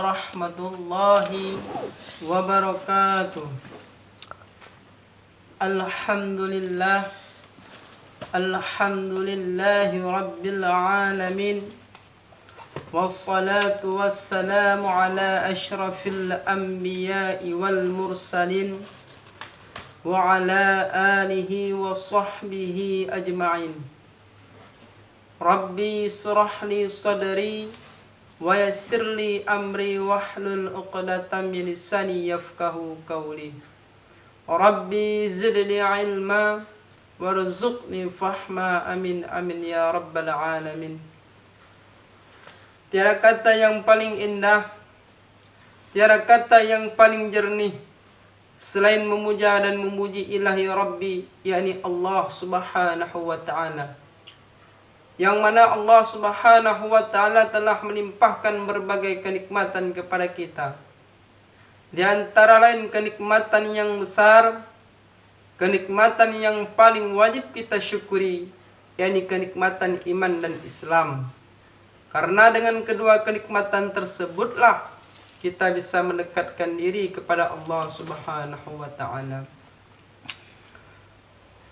warahmatullahi wabarakatuh. Alhamdulillahi rabbil alamin. Wassalatu wassalamu ala asyrafil anbiya'i wal mursalin wa ala alihi wa sahbihi ajma'in. Rabbi surah li sadri wa yassir li amri wahlul 'uqdatam min lisani yafqahu qawli. Rabbi zidni ilma warzuqni fahma, amin amin ya rabbal alamin. Tiada kata yang paling indah, tiada kata yang paling jernih selain memuja dan memuji ilahi Rabbi, yakni Allah subhanahu wa ta'ala, yang mana Allah subhanahu wa ta'ala telah melimpahkan berbagai kenikmatan kepada kita. Di antara lain kenikmatan yang besar, kenikmatan yang paling wajib kita syukuri, yakni kenikmatan iman dan Islam. Karena dengan kedua kenikmatan tersebutlah kita bisa mendekatkan diri kepada Allah subhanahu wa ta'ala.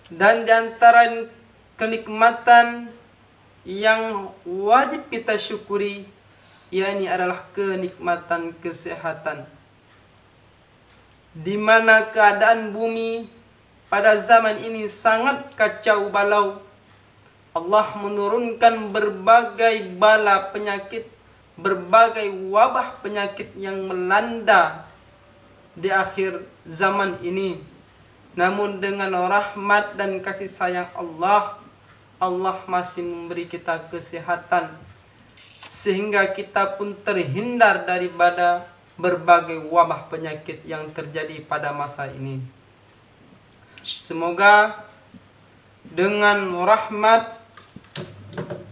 Dan di antara kenikmatan yang wajib kita syukuri, yakni adalah kenikmatan kesehatan, di mana keadaan bumi pada zaman ini sangat kacau balau. Allah menurunkan berbagai bala penyakit, berbagai wabah penyakit yang melanda di akhir zaman ini. Namun dengan rahmat dan kasih sayang Allah, Allah masih memberi kita kesehatan, sehingga kita pun terhindar daripada berbagai wabah penyakit yang terjadi pada masa ini. Semoga dengan rahmat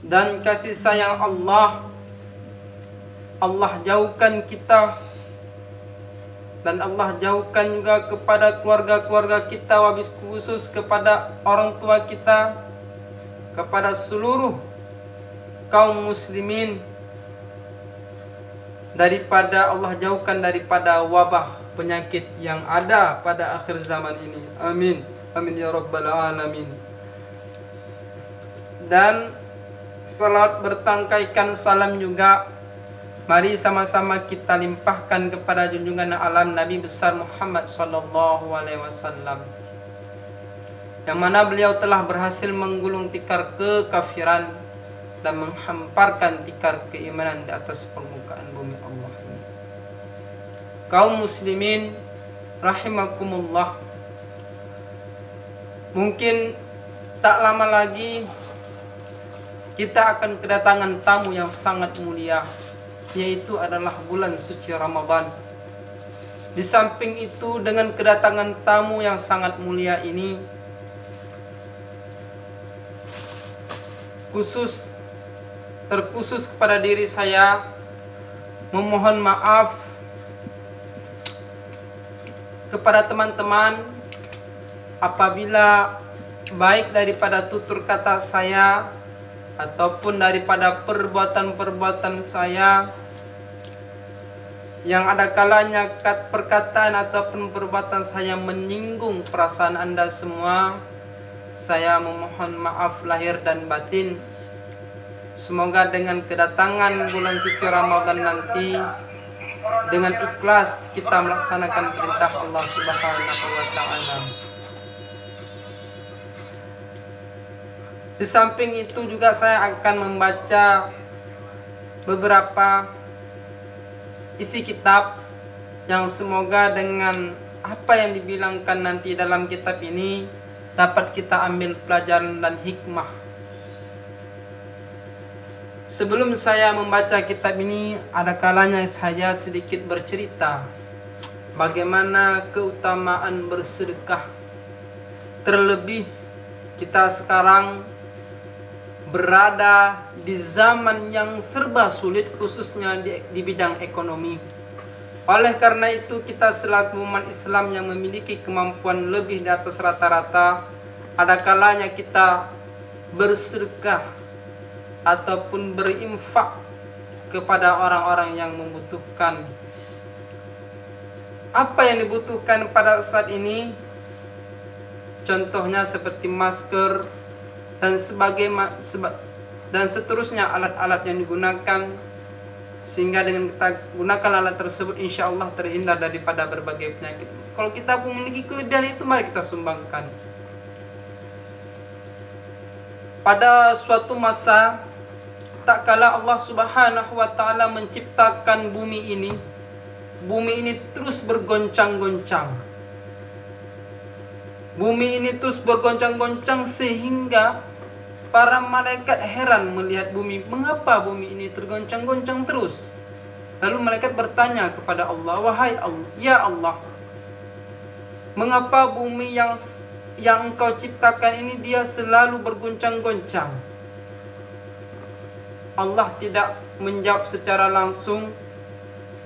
dan kasih sayang Allah, Allah jauhkan kita dan Allah jauhkan juga kepada keluarga-keluarga kita, wabil khusus kepada orang tua kita, kepada seluruh kaum muslimin, daripada Allah jauhkan daripada wabah penyakit yang ada pada akhir zaman ini. Amin amin ya rabbal alamin. Dan salat bertangkaikan salam juga mari sama-sama kita limpahkan kepada junjungan alam Nabi besar Muhammad sallallahu alaihi wasallam, yang mana beliau telah berhasil menggulung tikar kekafiran dan menghamparkan tikar keimanan di atas permukaan bumi Allah ini. Kaum muslimin rahimakumullah, mungkin tak lama lagi kita akan kedatangan tamu yang sangat mulia, yaitu adalah bulan suci Ramadan. Di samping itu, dengan kedatangan tamu yang sangat mulia ini, terkhusus kepada diri saya memohon maaf kepada teman-teman apabila baik daripada tutur kata saya ataupun daripada perbuatan-perbuatan saya yang ada kalanya perkataan ataupun perbuatan saya menyinggung perasaan Anda semua. Saya memohon maaf lahir dan batin. Semoga dengan kedatangan bulan suci Ramadan nanti, dengan ikhlas kita melaksanakan perintah Allah subhanahu wa ta'ala. Di samping itu juga saya akan membaca beberapa isi kitab yang semoga dengan apa yang dibilangkan nanti dalam kitab ini dapat kita ambil pelajaran dan hikmah. Sebelum saya membaca kitab ini, ada kalanya saya sedikit bercerita bagaimana keutamaan bersedekah. Terlebih kita sekarang berada di zaman yang serba sulit, khususnya di bidang ekonomi. Oleh karena itu, kita selaku umat Islam yang memiliki kemampuan lebih di atas rata-rata, ada kalanya kita bersedekah ataupun berinfak kepada orang-orang yang membutuhkan. Apa yang dibutuhkan pada saat ini? Contohnya seperti masker dan seterusnya alat-alat yang digunakan, sehingga dengan kita gunakan alat tersebut insya Allah terhindar daripada berbagai penyakit. Kalau kita memiliki kelebihan itu, mari kita sumbangkan. Pada suatu masa, tak kala Allah Subhanahu wa Ta'ala menciptakan bumi ini terus bergoncang-goncang. Bumi ini terus bergoncang-goncang sehingga para malaikat heran melihat bumi. Mengapa bumi ini tergoncang-goncang terus? Lalu malaikat bertanya kepada Allah, "Wahai Allah, ya Allah, mengapa bumi yang engkau ciptakan ini dia selalu bergoncang-goncang?" Allah tidak menjawab secara langsung,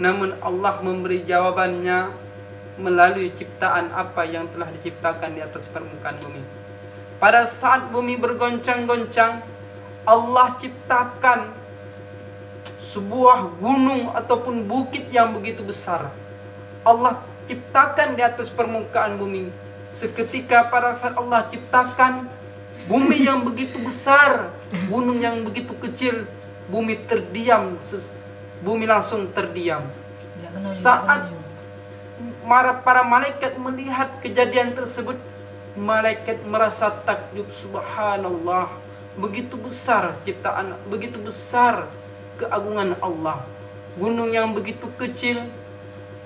namun Allah memberi jawabannya melalui ciptaan apa yang telah diciptakan di atas permukaan bumi. Pada saat bumi bergoncang-goncang, Allah ciptakan sebuah gunung ataupun bukit yang begitu besar. Allah ciptakan di atas permukaan bumi. Seketika pada saat Allah ciptakan bumi yang begitu besar, gunung yang begitu kecil, bumi terdiam. Bumi langsung terdiam. Saat para malaikat melihat kejadian tersebut, malaikat merasa takjub, subhanallah, begitu besar ciptaan, begitu besar keagungan Allah. Gunung yang begitu kecil,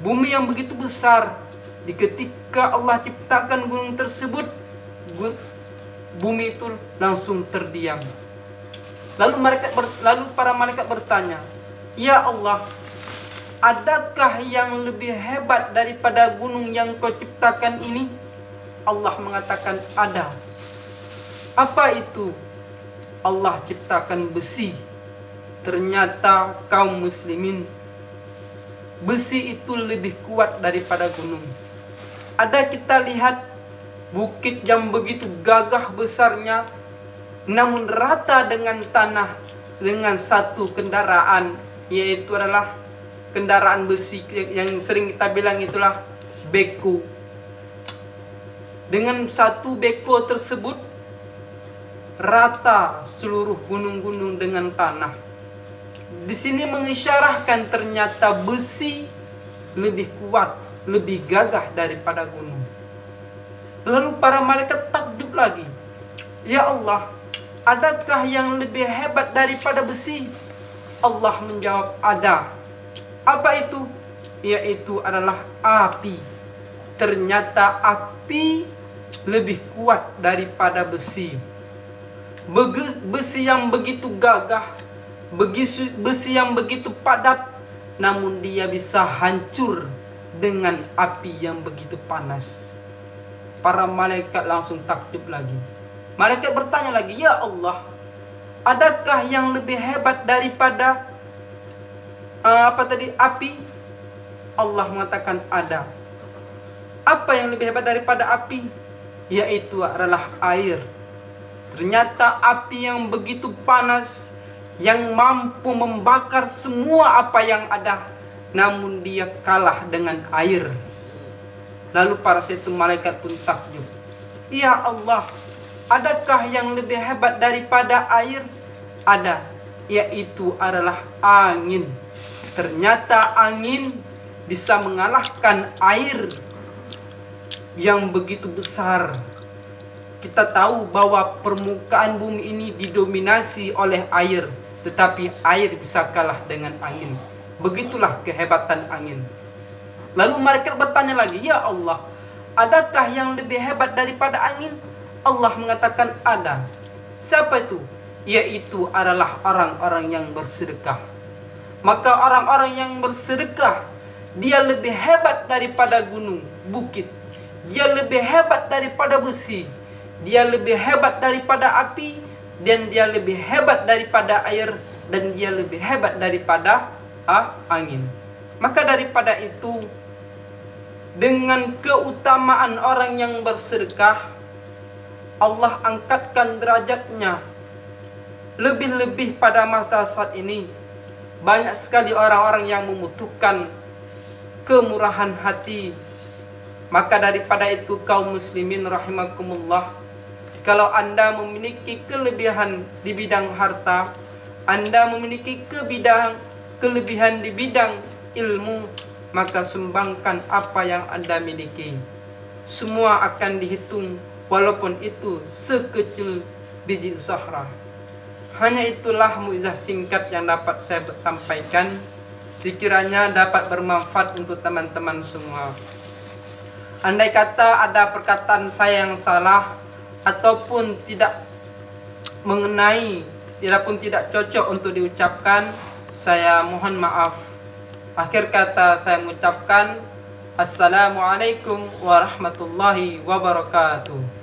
bumi yang begitu besar. Ketika Allah ciptakan gunung tersebut, bumi itu langsung terdiam. Lalu para malaikat bertanya, "Ya Allah, adakah yang lebih hebat daripada gunung yang kau ciptakan ini?" Allah mengatakan, "Ada." Apa itu? Allah ciptakan besi. Ternyata kaum muslimin, besi itu lebih kuat daripada gunung. Ada kita lihat bukit yang begitu gagah besarnya, namun rata dengan tanah dengan satu kendaraan, yaitu adalah kendaraan besi yang sering kita bilang itulah beko. Dengan satu beko tersebut rata seluruh gunung-gunung dengan tanah. Di sini mengisyarahkan ternyata besi lebih kuat, lebih gagah daripada gunung. Lalu para malaikat takjub lagi, "Ya Allah, adakah yang lebih hebat daripada besi?" Allah menjawab, "Ada." Apa itu? Yaitu adalah api. Ternyata api lebih kuat daripada besi. Besi yang begitu gagah, besi yang begitu padat, namun dia bisa hancur dengan api yang begitu panas. Para malaikat langsung takjub lagi. Malaikat bertanya lagi, "Ya Allah, adakah yang lebih hebat daripada api?" Allah mengatakan, "Ada." Apa yang lebih hebat daripada api? Yaitu adalah air. Ternyata api yang begitu panas, yang mampu membakar semua apa yang ada, namun dia kalah dengan air. Lalu para satu malaikat pun takjub, "Ya Allah, adakah yang lebih hebat daripada air?" Ada, yaitu adalah angin. Ternyata angin bisa mengalahkan air yang begitu besar. Kita tahu bahwa permukaan bumi ini didominasi oleh air, tetapi air bisa kalah dengan angin. Begitulah kehebatan angin. Lalu mereka bertanya lagi, "Ya Allah, adakah yang lebih hebat daripada angin?" Allah mengatakan, "Ada." Siapa itu? Yaitu adalah orang-orang yang bersedekah. Maka orang-orang yang bersedekah, dia lebih hebat daripada gunung, bukit. Dia lebih hebat daripada besi. Dia lebih hebat daripada api. Dan dia lebih hebat daripada air. Dan dia lebih hebat daripada angin. Maka daripada itu, dengan keutamaan orang yang bersedekah, Allah angkatkan derajatnya. Lebih-lebih pada masa saat ini, Banyak sekali orang-orang yang membutuhkan kemurahan hati. Maka daripada itu kaum muslimin rahimakumullah, kalau Anda memiliki kelebihan di bidang harta, Anda memiliki kelebihan di bidang ilmu, maka sumbangkan apa yang Anda miliki. Semua akan dihitung walaupun itu sekecil biji zahra. Hanya itulah mukjizat singkat yang dapat saya sampaikan. Sekiranya dapat bermanfaat untuk teman-teman semua. Andai kata ada perkataan saya yang salah ataupun tidak mengenai, tidak cocok untuk diucapkan, saya mohon maaf. Akhir kata saya mengucapkan Assalamualaikum warahmatullahi wabarakatuh.